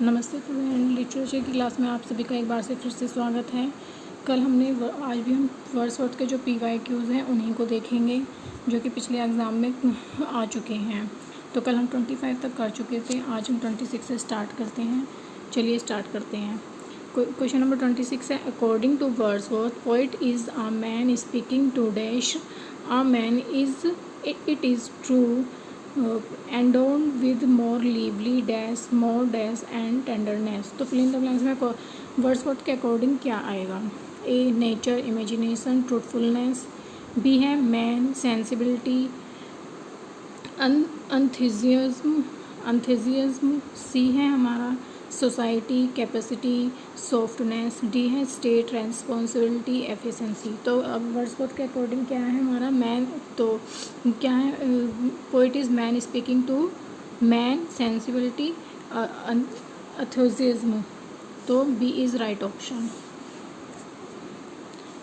नमस्ते friend, literature की class में आप सभी का एक बार से फिर से स्वागत है। आज भी हम वर्ड्सवर्थ के जो PYQs हैं उन्हीं को देखेंगे जो कि पिछले एग्ज़ाम में आ चुके हैं। तो कल हम 25 तक कर चुके थे, आज हम 26 से स्टार्ट करते हैं। चलिए स्टार्ट करते हैं। क्वेश्चन नंबर 26 है, according to Wordsworth poet is a man speaking to dash a man is it is true endowed with more lively dash more dash and tenderness. तो फिल इन द ब्लैंक्स में Wordsworth के according क्या आएगा? A nature, imagination, truthfulness. B है man, sensibility, enthusiasm. C है हमारा society, capacity, softness. D है state, responsibility, efficiency. तो अब वर्ड्सवर्थ के अकॉर्डिंग क्या है हमारा? मैन। तो क्या है? Poet is man speaking to man, sensibility, enthusiasm. तो B is right option.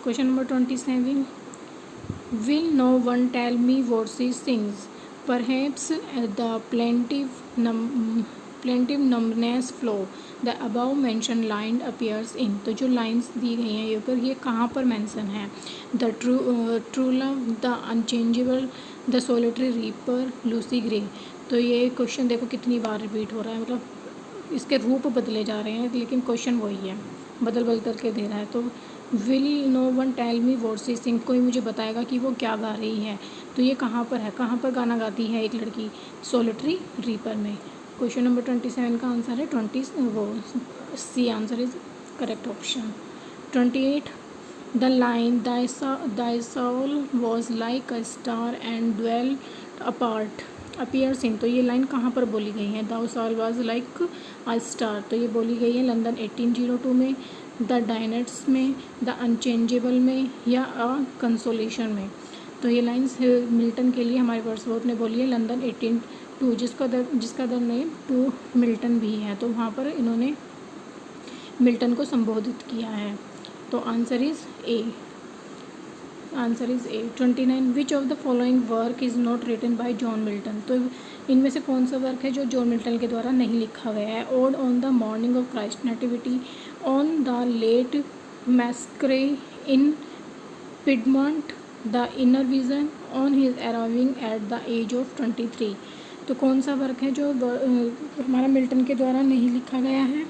Question number 27, will no one tell me what she sings? Perhaps the plaintive numbness flow the above mentioned line appears in। तो जो lines दी गई हैं ये कहाँ पर mention है? The true love, the unchangeable, the solitary reaper, Lucy grey. तो ये क्वेश्चन देखो कितनी बार रिपीट हो रहा है, मतलब इसके रूप बदले जा रहे हैं लेकिन क्वेश्चन वही है, बदल करके दे रहा है। तो will no one tell me what she sing, कोई मुझे बताएगा कि वो क्या गा रही है। तो ये कहाँ पर है, कहाँ पर गाना गाती है एक लड़की? सोलिटरी रीपर में। क्वेश्चन नंबर 27 का आंसर है C answer is correct option. 28, the line thy soul was like a star and dwell apart appears in. तो ये लाइन कहाँ पर बोली गई है? Thou soul was like a star. तो ये बोली गई है लंदन 1802 में, द डायनेट्स में, द अनचेंजेबल में, या अ कंसोलेशन में। तो ये लाइंस मिल्टन के लिए हमारे वर्ड्सवर्थ ने बोली है लंदन 1802, जिसका द नेम टू मिल्टन भी है। तो वहाँ पर इन्होंने मिल्टन को संबोधित किया है। तो answer is A. 29, which of the following work is not written by John Milton. तो इनमें से कौन सा वर्क है जो जॉन मिल्टन के द्वारा नहीं लिखा गया है? Ode on the morning of Christ nativity, on the late massacre in Piedmont, the inner vision, on his arriving at the age of 23। तो कौन सा वर्क है जो हमारा मिल्टन के द्वारा नहीं लिखा गया है?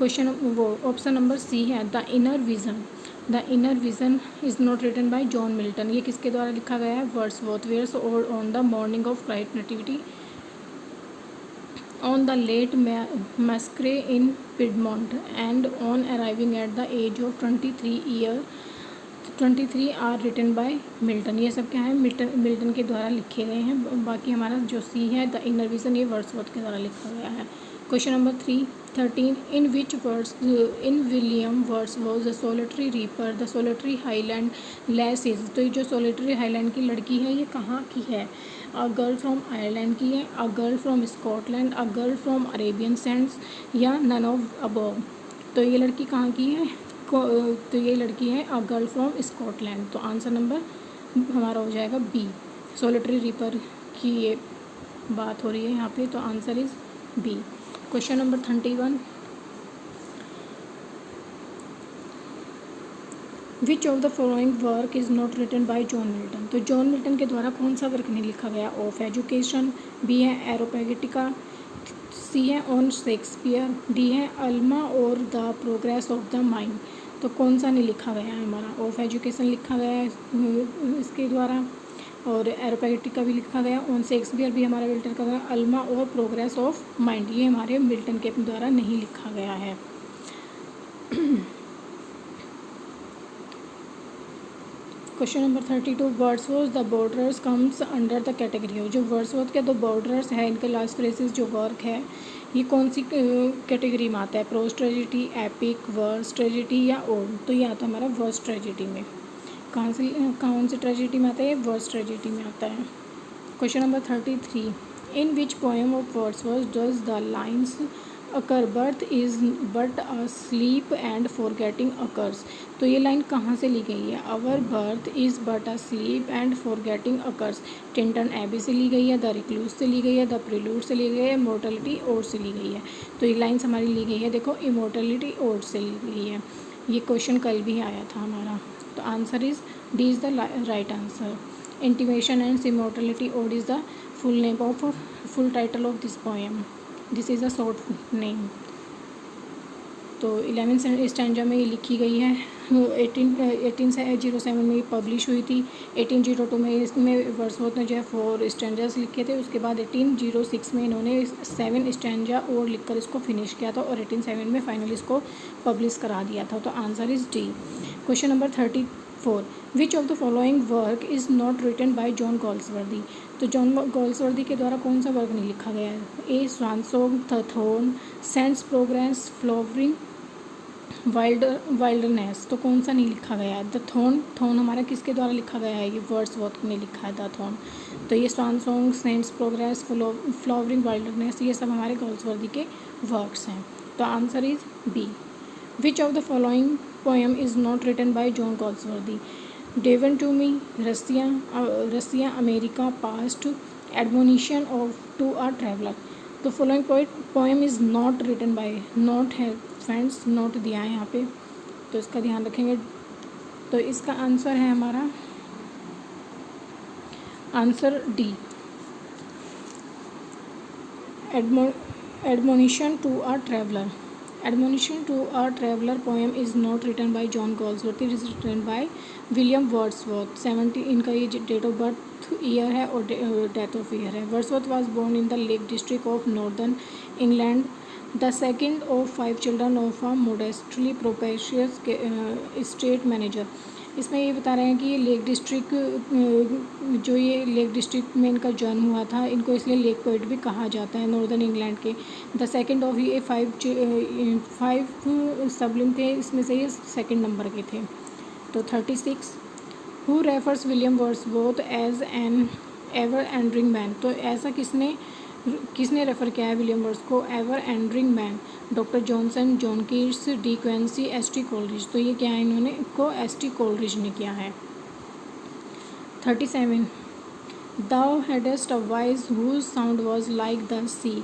ऑप्शन नंबर सी है, the inner vision. The inner vision is not written by John Milton. ये किसके द्वारा लिखा गया है? वर्ड्सवर्थ। वेयर्स और on the morning of Christ nativity, on the late massacre in Piedmont, and on arriving at the age of 23 are written by Milton. ये सब क्या है? मिल्टन के द्वारा लिखे गए हैं। बाकी हमारा जो सी है द इनर विजन, ये वर्ड्सवर्थ के द्वारा लिखा गया है। Question number 13, in William Wordsworth the solitary reaper the solitary highland laces. तो ये जो सोलिटरी हाईलैंड की लड़की है ये कहाँ की है? अ गर्ल फ्रॉम आयरलैंड की है, a girl from Scotland, a girl from Arabian Sands, या नन ऑफ अबव। तो ये लड़की कहाँ की है? तो ये लड़की है अ गर्ल फ्रॉम स्कॉटलैंड। तो आंसर नंबर हमारा हो जाएगा बी। सोलिटरी रीपर की ये बात हो रही है यहाँ पे, तो answer is B. Question number 31, which of the following work is not written by John Milton. तो जॉन मिल्टन के द्वारा कौन सा वर्क नहीं लिखा गया? ऑफ एजुकेशन, बी है एरोपेगिटिका, सी है ऑन शेक्सपियर, डी है अल्मा और the progress of the mind. तो कौन सा नहीं लिखा गया है हमारा? ऑफ एजुकेशन लिखा गया है इसके द्वारा, और एरोपेगिटिका भी लिखा गया, ऑन शेक्सपियर भी हमारा मिल्टन का गया, अल्मा और प्रोग्रेस ऑफ माइंड ये हमारे मिल्टन के द्वारा नहीं लिखा गया है। Question number 32, Wordsworth the borders comes under the category हो। जो वर्ड्सवर्थ के 2 बॉर्डर्स है, इनके लास्ट फ्रेजेस जो वर्क है ये कौन सी कैटेगरी में आता है? Prose tragedy, epic, verse tragedy, या ओड। तो ये आता है हमारा वर्स ट्रेजिडी में। कौन सी ट्रेजिडी में आता है? वर्स ट्रेजिडी में आता है। Question number 33, in which poem of Wordsworth does the lines occur birth is but a sleep and forgetting occurs. तो ये लाइन कहाँ से ली गई है? Our birth is but a sleep and forgetting occurs. Tintern Abbey से ली गई है, द रिक्लूज से ली गई है, द प्रीलूड से ली गई है, इमोर्टलिटी ओड से ली गई है। तो ये लाइन्स हमारी ली गई है, देखो इमोर्टलिटी ओड से ली गई है। ये क्वेश्चन कल भी आया था हमारा। तो answer is D is the right answer. Intimation and immortality ode is the full name of full title of this poem. This is a short name. तो 11th स्टैंजा में ये लिखी गई है। 1807 में ये पब्लिश हुई थी। 1802 में इसमें वर्ड्सवर्थ ने जो है 4 स्टैंजास लिखे थे। उसके बाद 1806 में इन्होंने 7 स्टैंजा और लिखकर इसको फिनिश किया था और 1807 में फाइनली इसको पब्लिश करा दिया था। तो answer is D. Question number 34, which of the following work is not written by John Galsworthy. तो जॉन गॉल्सवर्दी के द्वारा कौन सा वर्क नहीं लिखा गया है? A swan song, the thorn, saint's progress, flowering wildness. तो कौन सा नहीं लिखा गया है? द थॉर्न हमारा किसके द्वारा लिखा गया है? ये वर्ड्सवर्थ ने लिखा है द थॉर्न। तो ये swan song, saint's progress, flowering wildness, ये सब हमारे गॉल्सवर्दी के वर्क्स हैं। तो answer is B. Which of the following poem is not written by John Galsworthy? Devon to me, Russia America past, admonition of to a traveller. तो following poem is not written by, not है friends, note दिया है यहाँ पे, तो इसका ध्यान रखेंगे। तो इसका आंसर है हमारा answer D, admonition to a traveller. Admonition to a traveller poem is not written by John Galsworthy, it is written by William Wordsworth. 70 इनका ये डेट ऑफ बर्थ ईयर है और डेथ ऑफ ईयर है। Wordsworth was born in the Lake District of northern England, the second of 5 children of a modestly prosperous state manager. इसमें ये बता रहे हैं कि ये लेक डिस्ट्रिक्ट, जो ये लेक डिस्ट्रिक्ट में इनका जन्म हुआ था, इनको इसलिए लेक पोइट भी कहा जाता है नॉर्दर्न इंग्लैंड के। द सेकेंड ऑफ ये 5 सबलिंग थे, इसमें से ये सेकेंड नंबर के थे। तो 36, who refers William Wordsworth as an ever enduring man. तो ऐसा किसने रेफ़र किया है विलियम वर्ड्स को? Ever enduring man, doctor Johnson, John Keats, De Quincey, S T Coleridge. तो ये क्या है, इन्होंने को एस टी कोलरिज ने किया है। 37, thou hadst a voice whose sound was like the sea,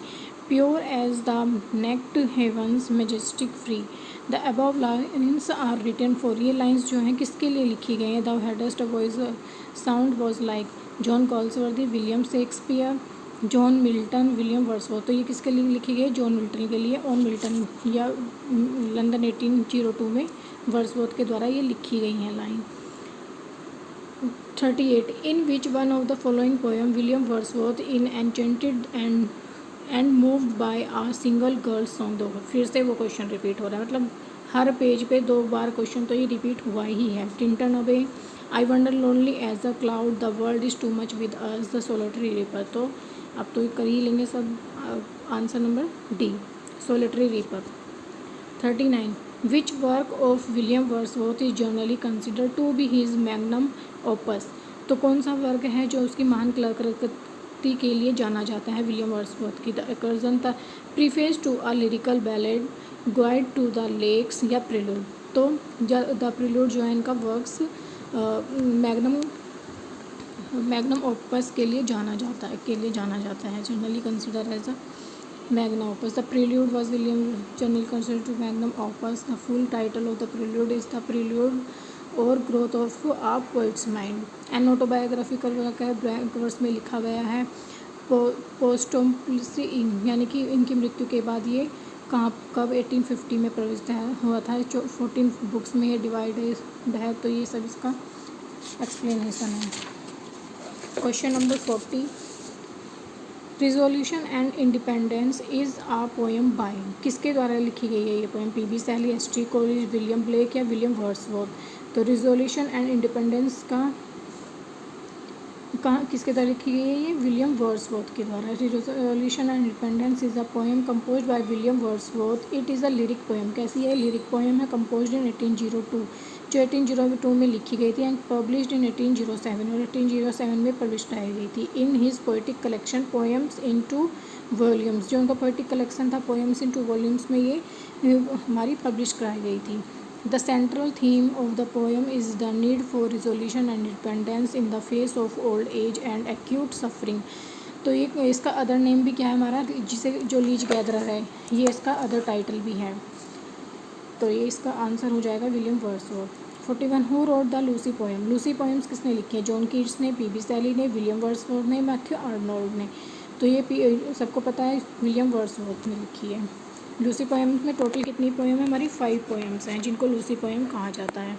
pure as the naked heavens, majestic free. The above lines are written for. ये लाइन्स जो हैं किसके लिए लिखी गई हैं? Thou hadst a voice sound was like John Galsworthy, William Shakespeare, John Milton, William Wordsworth. तो ये किसके लिए लिखी गई? जॉन मिल्टन के लिए। और मिल्टन या लंदन 1802 में वर्ड्सवर्थ के द्वारा ये लिखी गई हैं line. 38, in which one of the following poem William Wordsworth in enchanted and moved by a single girl song. दो फिर से वो क्वेश्चन रिपीट हो रहा है, मतलब हर पेज पे 2 बार क्वेश्चन तो ये रिपीट हुआ ही है। Tintern Abbey, I wonder lonely as the cloud, the world is too much with us, the solitary reaper. तो अब तो कर ही लेंगे सब। Answer number D, solitary reaper. 39, which work of William Wordsworth is generally consider to be his magnum opus. तो कौन सा वर्क है जो उसकी महान कलाकृति के लिए जाना जाता है विलियम वर्ड्सवर्थ की? The excursion, the preface to a lyrical ballad, guide to the lakes या प्रिलूड। तो द प्रिलूड जो है इनका वर्क्स मैग्नम ओपस के लिए जाना जाता है, generally consider as a magnum opus. The Prelude was William generally consider to magnum opus. The full title of the Prelude is the Prelude और growth of a poet's mind. An autobiographical work है, blank verse में लिखा गया है। पोस्टम्पली, यानी कि इनकी मृत्यु के बाद ये कब 1850 में प्रविष्ट हुआ था। 14 बुक्स में ये डिवाइडेड है। तो ये सब इसका एक्सप्लेनेशन है। Question number 40, resolution and independence is a poem by. किसके द्वारा लिखी गई है ये poem? P B Shelley, S T Coleridge, William Blake या विलियम वर्ड्सवर्थ। तो रिजोल्यूशन एंड इंडिपेंडेंस किसके द्वारा लिखी गई है? ये विलियम वर्ड्सवर्थ के द्वारा। Resolution and independence is a poem composed bye William Wordsworth. It is a lyric poem. कैसी है? लिरिक पोएम है, कंपोज्ड इन 1802। जो 1802 में लिखी गई थी एंड पब्लिश्ड इन 1807 और 1807 में पब्लिश कराई गई थी in his poetic collection poems into volumes. जो उनका पोइटिक कलेक्शन था पोएम्स इनटू वॉल्यूम्स में ये हमारी पब्लिश कराई गई थी। The central theme of the poem is the need for resolution and independence in the face of old age and acute suffering. तो ये इसका अदर नेम भी क्या है हमारा, जिसे जो लीज गैदरर है, ये इसका अदर टाइटल भी है। तो ये इसका आंसर हो जाएगा William Wordsworth. 41 who wrote the Lucy poem. Lucy poems किसने लिखी है? जॉन कीट्स ने, पी.बी. शैली ने, विलियम वर्ड्सवर्थ ने, मैथ्यू आर्नोल्ड ने। तो ये सबको पता है विलियम वर्ड्सवर्थ ने लिखी है। लूसी पोएम्स में टोटल कितनी पोएम है हमारी? 5 पोएम्स हैं जिनको लूसी पोएम कहा जाता है।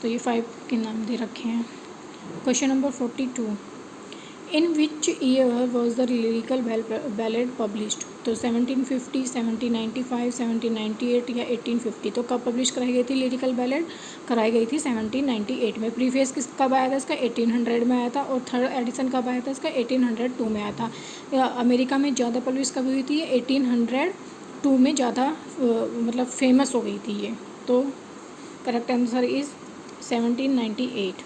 तो ये 5 के नाम दे रखे हैं। Question number 42, in which year was the lyrical ballad published? तो 1750, 1795, 1798 या 1850। तो कब पब्लिश कराई गई थी लिरिकल बैलेड? कराई गई थी 1798 में। प्रीफेस कब आया था इसका? 1800 में आया था। और थर्ड एडिशन कब आया था इसका? 1802 में आया था। अमेरिका में ज़्यादा पब्लिश कब हुई थी? 1802 में ज़्यादा मतलब फेमस हो गई थी ये। तो correct answer is 1798।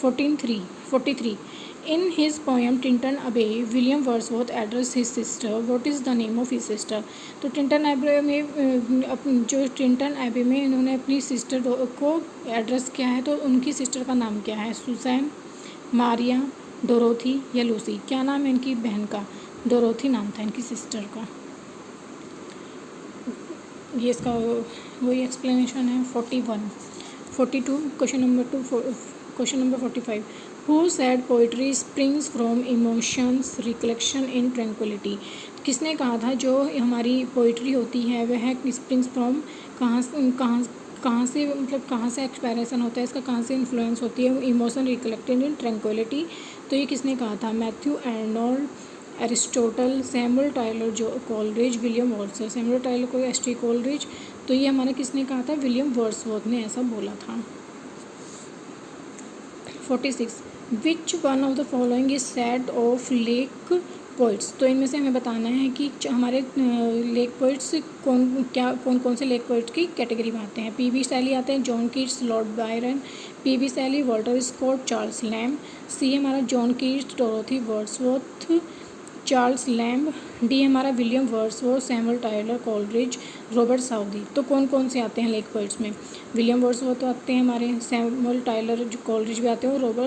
43, in his poem Tintern Abbey William Wordsworth address his sister. What is the name of his sister? तो टिंटन एबे में जो टिंटन एबे में इन्होंने अपनी सिस्टर को एड्रेस किया है, तो उनकी सिस्टर का नाम क्या है? सुसैन, मारिया, डोरोथी या लूसी? क्या नाम है इनकी बहन का? डोरोथी नाम था इनकी सिस्टर का। ये इसका वही एक्सप्लेनेशन है। 42 question number 45, who said poetry springs from emotions recollection in tranquillity. किसने कहा था जो हमारी पोइट्री होती है वह स्प्रिंग्स फ्रॉम कहाँ से मतलब कहाँ से एक्सपायरेशन होता है इसका, कहाँ से इन्फ्लुएंस होती है? Emotion recollected in tranquillity. तो ये किसने कहा था? Matthew Arnold, Aristotle, Samuel Taylor जो Coleridge, William Wordsworth. Samuel Taylor को एस.टी. कोलरिज। तो ये हमारा किसने कहा था? विलियम वर्ड्सवर्थ ने ऐसा बोला था। 46, विच one of the following is said of lake poets. तो इनमें से हमें बताना है कि हमारे लेक पोइट्स कौन से लेक पोइट्स की कैटेगरी में आते हैं। पी.बी. शैली आते हैं, John Keats, Lord Byron, P B. Shelley, Walter Scott, Charles Lamb. C हमारा John Keats, Dorothy Wordsworth, Charles Lamb. D हमारा William Wordsworth, Samuel Taylor Coleridge, Robert Southey. तो कौन से आते हैं लेक पोइट्स में? विलियम वर्ड्सवर्थ आते हैं हमारे, सैमुअल टायलर जो कोलरिज भी आते हैं, और रॉबर्ट